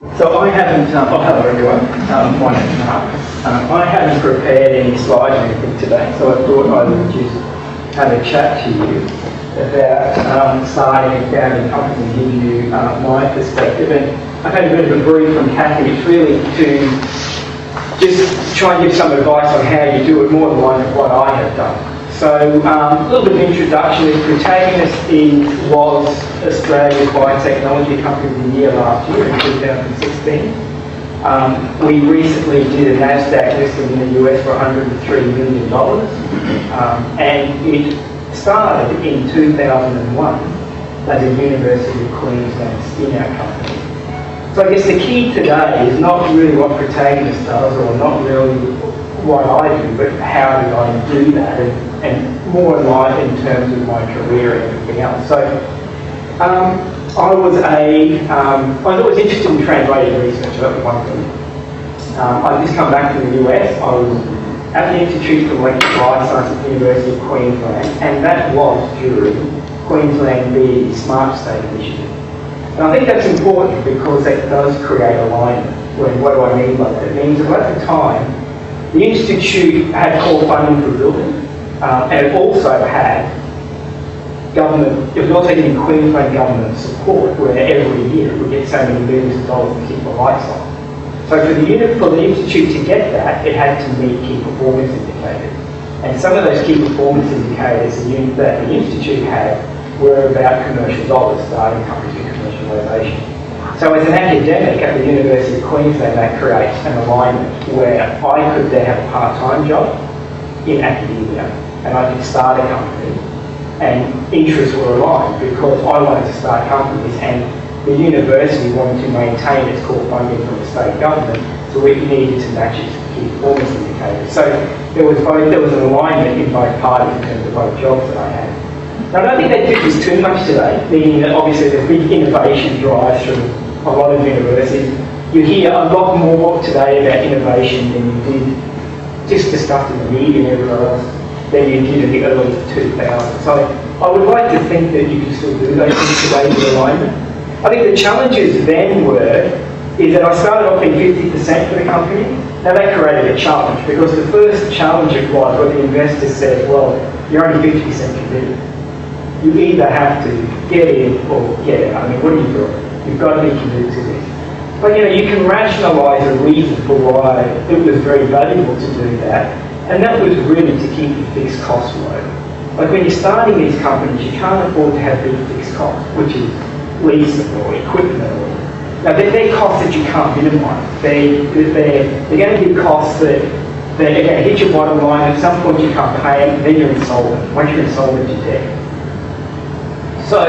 So I haven't, hello everyone, my name's Mark. I haven't prepared any slides or anything today, so I thought I would just have a chat to you about starting and founding a company and give you my perspective. And I've had a bit of a brief from Kathy. It's really to just try and give some advice on how you do it, more in line with what I have done. So a little bit of introduction. Protagonist was Australia's biotechnology company of the year last year in 2016. We recently did a NASDAQ listing in the US for $103 million. And it started in 2001 as a University of Queensland spin-out company. So I guess the key today is not really what Protagonist does, or not really what I do, but how did I do that, and more in line in terms of my career and everything else. So I was interested in translating research. That was one thing. I'd just come back from the US. I was at the Institute for Molecular Bioscience at the University of Queensland, and that was during Queensland being Smart State Initiative. And I think that's important because that does create alignment. What do I mean by that? It means that at the time, the Institute had core funding for building, and it also had government, it was also getting Queensland government support, where every year it would get so many millions of dollars to keep the lights on. So for the Institute to get that, it had to meet key performance indicators. And some of those key performance indicators that the Institute had were about commercial dollars, starting companies with commercialisation. So as an academic at the University of Queensland, that creates an alignment where I could then have a part-time job in academia, and I could start a company, and interests were aligned because I wanted to start companies, and the university wanted to maintain its core funding from the state government, so it needed to match its key performance indicators. So there was an alignment in both parties in terms of both jobs that I had. Now, I don't think that differs too much today, meaning that obviously there's big innovation drives from a lot of universities. You hear a lot more today about innovation than you did just discussed in the media and everywhere else than you did in the early 2000s. So I would like to think that you can still do those things today with alignment. I think the challenges then is that I started off being 50% for the company. Now that created a challenge because the first challenge it was where the investors said, well, you're only 50% committed. You either have to get in or get out. I mean, what are you doing? You've got to be committed to this. But you can rationalise a reason for why it was very valuable to do that, and that was really to keep the fixed costs low. Like when you're starting these companies, you can't afford to have big fixed costs, which is leasing or equipment. Now they're costs that you can't minimise. They're going to be costs that they're going to hit your bottom line. At some point you can't pay them, then you're insolvent. Once you're insolvent, you're dead. So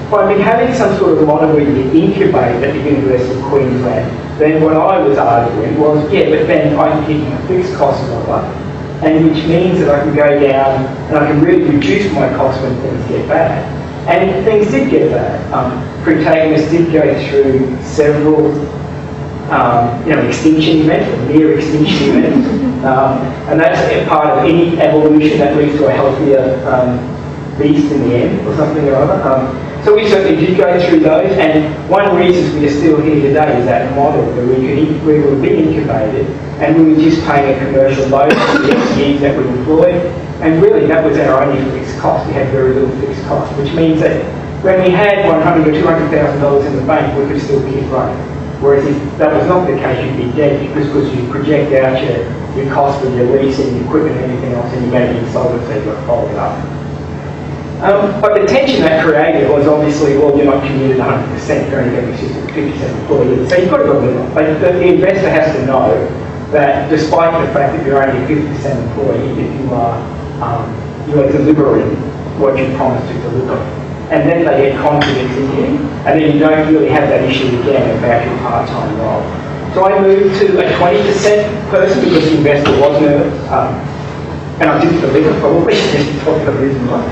by having some sort of model where you incubate at the University of Queensland, then what I was arguing was, but then I can keep my fixed costs lower, and which means that I can go down and I can really reduce my costs when things get bad. And things did get bad. Protagonist did go through several extinction events, or near extinction events, and that's a part of any evolution that leads to a healthier beast in the end, or something or other. So we certainly did go through those, and one reason we are still here today is that model where we were being incubated, and we were just paying a commercial loan for the FTEs that we employed, and really that was our only fixed cost. We had very little fixed cost, which means that when we had $100,000 or $200,000 in the bank, we could still keep running. Whereas if that was not the case, you'd be dead because you project out your cost for your leasing, your equipment, and everything else, and you're going to be insolvent, so you've got to fold it up. But the tension that created was obviously, well, you're not committed 100%, you're only going to be 50% employee. So you've got to go with it. Like the investor has to know that despite the fact that you're only 50% employee, if you are delivering what you promised to deliver. And then they get confidence in you, and then you don't really have that issue again about your part-time role. So I moved to a 20% person because the investor was nervous. And I didn't deliver probably, that's probably the reason why.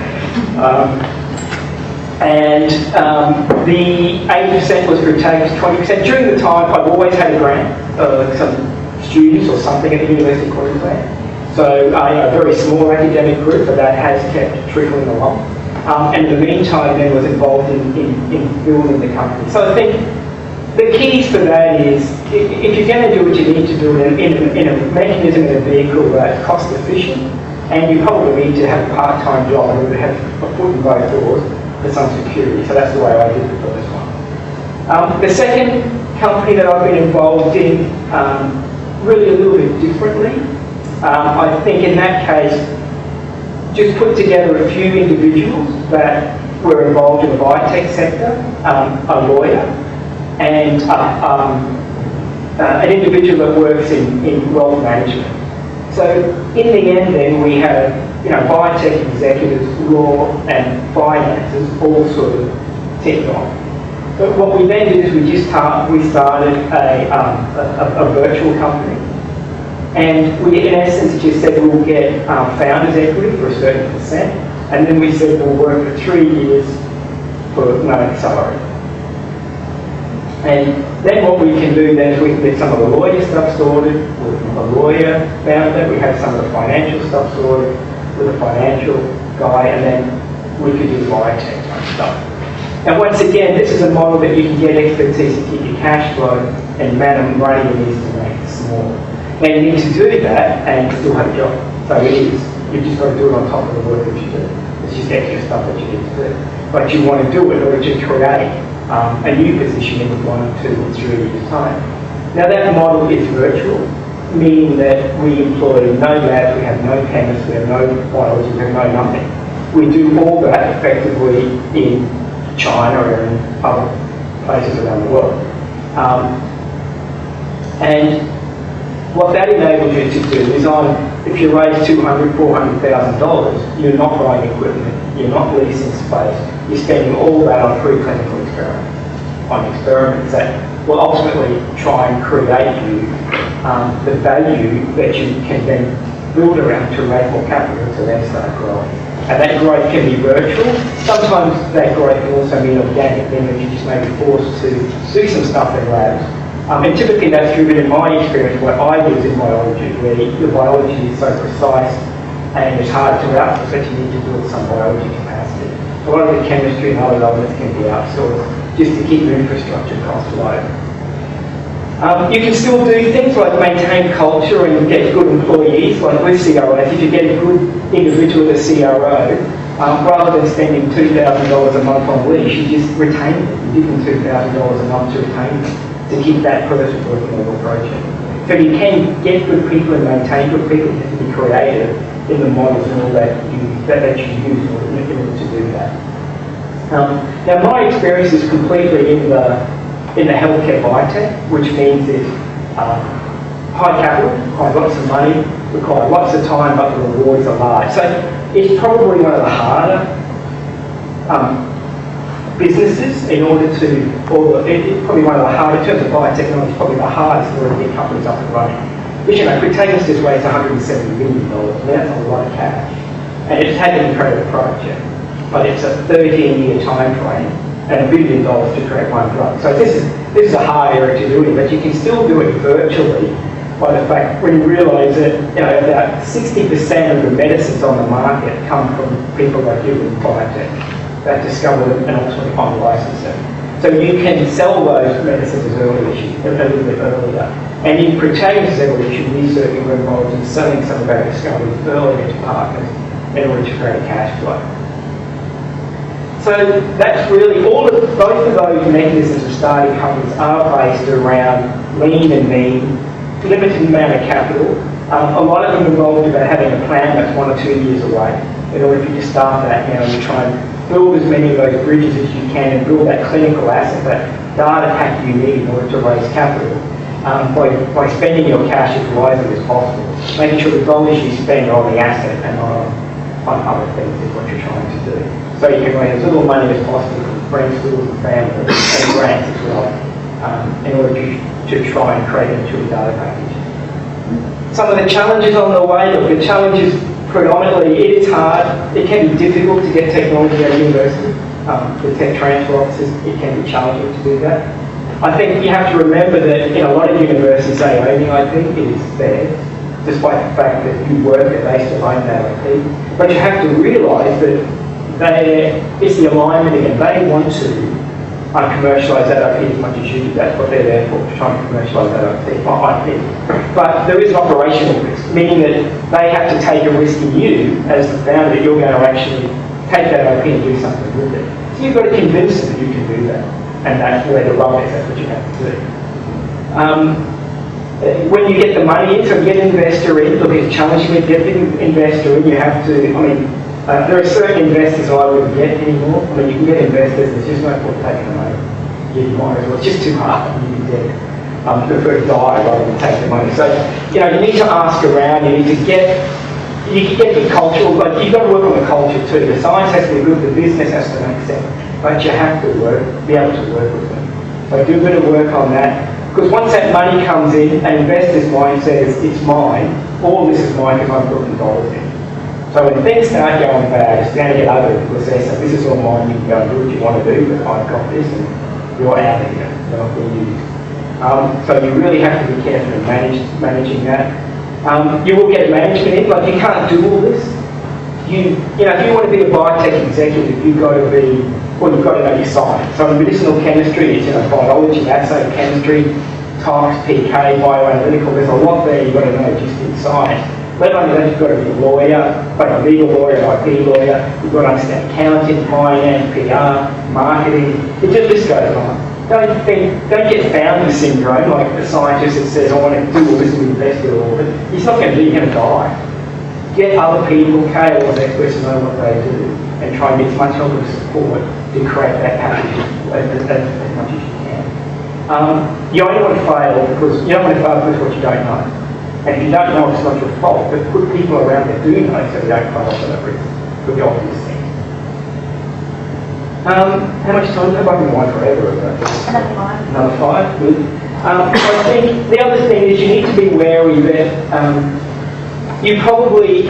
The 80% was Protagonist, 20%. During the time, I've always had a grant, some students or something at the University of Queensland. So a very small academic group, but that has kept trickling along. And in the meantime, then was involved in building the company. So I think the keys for that is, if you're going to do what you need to do in a mechanism, in a vehicle that's cost efficient, and you probably need to have a part-time job or have a foot in both doors for some security. So that's the way I did the first one. The second company that I've been involved in, really a little bit differently. I think in that case, just put together a few individuals that were involved in the biotech sector, a lawyer, and an individual that works in wealth management. So in the end then we have biotech executives, law and finances all sort of ticked off. But what we then did is we started a virtual company. And we in essence just said we'll get founders equity for a certain percent, and then we said we'll work for 3 years for no salary. And then what we can do then is we can get some of the lawyer stuff sorted with a lawyer founder, we have some of the financial stuff sorted with a financial guy, and then we could do biotech type stuff. And once again, this is a model that you can get expertise to keep your cash flow and running your needs to make it small. Now you need to do that and still have a job. So it is, you've just got to do it on top of the work that you do. It's just extra stuff that you need to do. But you want to do it or to create a new position in 1, 2 or 3 years' time. Now that model is virtual, meaning that we employ no labs, we have no chemists, we have no biology, we have no nothing. We do all that effectively in China or in other places around the world. And what that enables you to do is if you raise $200,000, $400,000, you're not buying equipment, you're not leasing space, you're spending all that on preclinical experiments that will ultimately try and create you the value that you can then build around to raise more capital to then start growing. And that growth can be virtual. Sometimes that growth can also be organic, meaning you just may be forced to do some stuff in labs. And typically that's driven, in my experience, what I use in biology, where the biology is so precise and it's hard to outsource that you need to build some biology capacity. A lot of the chemistry and other elements can be outsourced just to keep your infrastructure costs low. You can still do things like maintain culture and get good employees, like with CROs. If you get a good individual at a CRO, rather than spending $2,000 a month on lease, you just retain them. You give them $2,000 a month to retain them, to keep that person working on your project. So you can get good people and maintain good people. You have to be creative in the models and all that you use in order to do that. Now my experience is completely in the healthcare biotech, which means it's high capital, requires lots of money, requires lots of time, but the rewards are large. So it's probably one of the harder businesses in order to, it's probably one of the hardest, in terms of biotechnology, it's probably the hardest in order to get companies up and running. Which, Critaegus just raised $170 million, and that's a lot of cash. And it's had an incredible project, but it's a 13-year time frame and $1 billion to create one drug. So this is a hard area to do it, but you can still do it virtually by the fact when you realise that about 60% of the medicines on the market come from people like you in biotech that discover them and ultimately find license them. So you can sell those medicines as early as a little bit earlier. And in Critaegus' evolution, we certainly were involved in selling some of our discoveries earlier to partners in order to create cash flow. So that's really, both of those mechanisms of starting companies are based around lean and mean, limited amount of capital. A lot of them involved about having a plan that's 1 or 2 years away. In order for you to start that now and try and build as many of those bridges as you can and build that clinical asset, that data pack you need in order to raise capital. By spending your cash as wisely as possible, making sure the dollars you spend are on the asset and not on other things is what you're trying to do. So you can raise as little money as possible from friends, schools and family and grants as well in order to try and create a true data package. Some of the challenges on the way, the challenges predominantly, it is hard, it can be difficult to get technology out of university. The tech transfer offices, it can be challenging to do that. I think you have to remember that in a lot of universities they own the IP, it is theirs, despite the fact that you work at they still own that IP. But you have to realise that it's the alignment again. They want to commercialise that IP as much as you do. That's what they're there for, to try and commercialise that IP. But there is an operational risk, meaning that they have to take a risk in you as the founder that you're going to actually take that IP and do something with it. So you've got to convince them that you can do that, and that's where the rub is. That's what you have to do. When you get the money in, so get an investor in. Look, it's challenging to get the investor in. You have to. There are certain investors I wouldn't get anymore. You can get investors, there's just no point taking the money. You might as well. It's just too hard. You'd be dead. Prefer to die rather than take the money. So, you need to ask around. You need to get the cultural, but you've got to work on the culture too. The science has to be good, the business has to make sense. But you have to be able to work with them. So do a bit of work on that. Because once that money comes in, an investor's mind says, it's mine, all this is mine because I'm putting dollars in. So when things start going bad, it's going to get ugly because they say, this is all mine, you can go and do what you want to do, but I've got this and you're out of here. You're not being used. So you really have to be careful in managing that. You will get management in, you can't do all this. If you want to be a biotech executive, you've got to know your science. So in medicinal chemistry, it's biology, assay chemistry, tox, PK, bioanalytical. There's a lot there you've got to know just in science. Let alone that you've got to be a lawyer, a legal lawyer, an IP lawyer. You've got to understand accounting, finance, PR, marketing. The list goes on. Don't get founder syndrome like the scientist that says, I want to do all this and invest in all of it. It's not going to be, you're going to die. Get other people, KOLs, experts, know what they do, and try and get as much help and support to create that package as much as you can. You only want to fail because you don't want to fail because what you don't know. And if you don't know, it's not your fault, but put people around that do know so you don't fail for that reason. For the obvious thing. How much time have I been on forever? Another 5. Good. I think the other thing is you need to be wary that you probably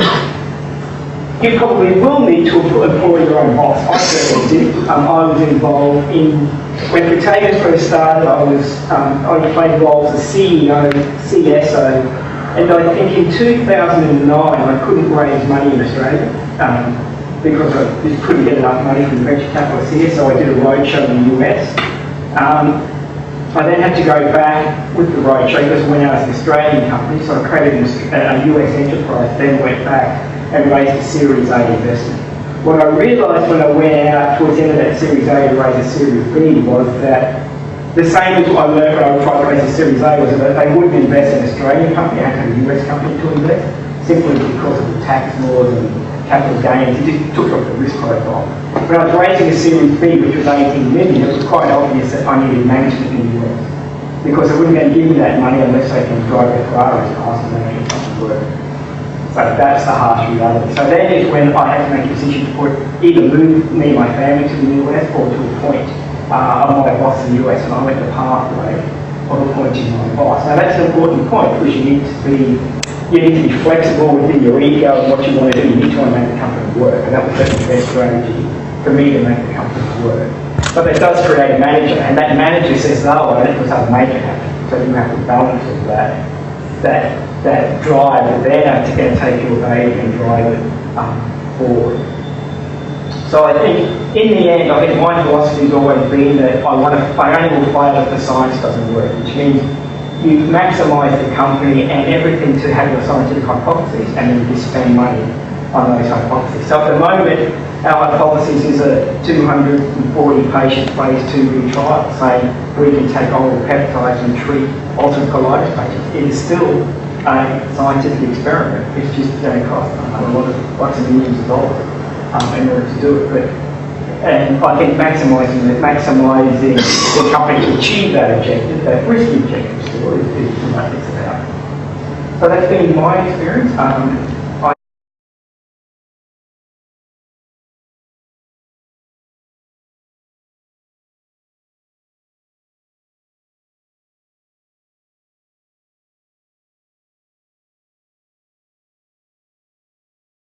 will need to employ your own boss. I certainly did. I was involved in, when Protagonist first started, I played roles as CEO, CSO, and I think in 2009 I couldn't raise money in Australia because I just couldn't get enough money from the venture capitalists here, so I did a roadshow in the US. I then had to go back with the roadshow because I went out as an Australian company, so I created a US enterprise, then went back and raised a Series A investment. What I realised when I went out towards the end of that Series A to raise a Series B was that the same as what I learned when I tried to raise a Series A was that they wouldn't invest in an Australian company, they had to have a US company to invest, simply because of the tax laws and capital gains. It just took off the risk profile. When I was raising a Series B, which was 18 million, it was quite obvious that I needed management in the US. Because they wouldn't going to give me that money unless they can drive their Ferraris past and they make something work. So that's the harsh reality. So then is when I had to make a decision to either move me and my family to the US or to appoint my boss in the US, and I went the pathway of appointing my boss. Now that's an important point because you need to be flexible within your ego and what you want to do. You need to want to make the company work, and that was the best strategy for me to make the company work. But that does create a manager, and that manager says, no, I don't know make it happen. So you have to balance all that drive there to going to take your baby and drive it forward. So I think, in the end, I think my philosophy has always been that I only will fail if the science doesn't work, which means you maximise the company and everything to have your scientific hypotheses, and then you spend money on those hypotheses. So at the moment, our hypothesis is a 240 patient phase 2B trial saying we can take oral peptides and treat ulcerative colitis patients. It is still a scientific experiment. It's just going to cost lots of millions of dollars in order to do it. And I think maximising the company to achieve that objective, that risky objective still, is what it's about. So that's been my experience.